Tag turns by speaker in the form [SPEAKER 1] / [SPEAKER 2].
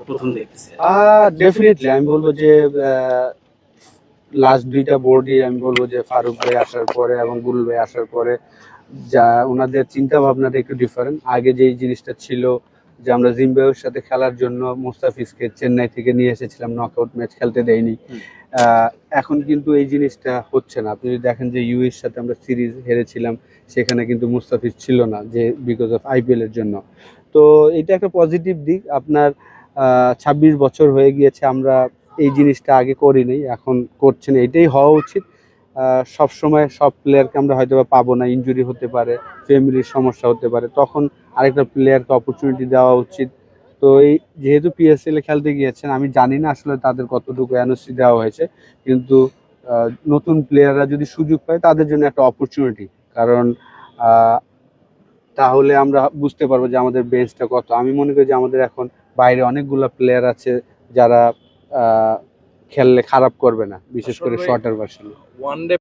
[SPEAKER 1] প্রথম দেখতেছি।
[SPEAKER 2] ডেফিনেটলি আমি বলবো যে লাস্ট দুইটা বোর্ডই আমি বলবো যে ফারুক ভাই আসার পরে এবং বুলুল ভাই আসার পরে যা ওনাদের চিন্তা ভাবনাটা একটু ডিফারেন্ট। আগে যেই জিনিসটা ছিল যে আমরা জিম্বাবুয়ের সাথে খেলার জন্য মুস্তাফিজকে চেন্নাই থেকে নিয়ে এসেছিলাম, নকআউট ম্যাচ খেলতে দেয়নি। এখন কিন্তু এই জিনিসটা হচ্ছে না। আপনি যদি দেখেন যে ইউএর সাথে আমরা সিরিজ হেরেছিলাম, সেখানে কিন্তু মুস্তাফিজ ছিল না, যে বিকজ অফ আইপিএল এর জন্য। তো এটা একটা পজিটিভ দিক। আপনার 26 বছর হয়ে গিয়েছে, আমরা এই জিনিসটা আগে করিনি, এখন করছেন, এটাই হওয়া উচিত। সব সময় সব প্লেয়ারকে আমরা হয়তো বা পাবো না, ইনজুরি হতে পারে, ফ্যামিলির সমস্যা হতে পারে, তখন আরেকটা প্লেয়ারকে অপরচুনিটি দেওয়া উচিত। তো এই যেহেতু পিএসএল এ খেলতে গিয়েছেন, আমি জানি না আসলে তাদের কতটুকু এনওসি দেওয়া হয়েছে, কিন্তু নতুন প্লেয়াররা যদি সুযোগ পায় তাদের জন্য একটা অপরচুনিটি। কারণ তাহলে আমরা বুঝতে পারবো যে আমাদের বেঞ্চটা কত। আমি মনে করি যে আমাদের এখন বাইরে অনেকগুলো প্লেয়ার আছে যারা খেললে খারাপ করবে না, বিশেষ করে শর্টার ভার্সনে।
[SPEAKER 3] ওয়ানডে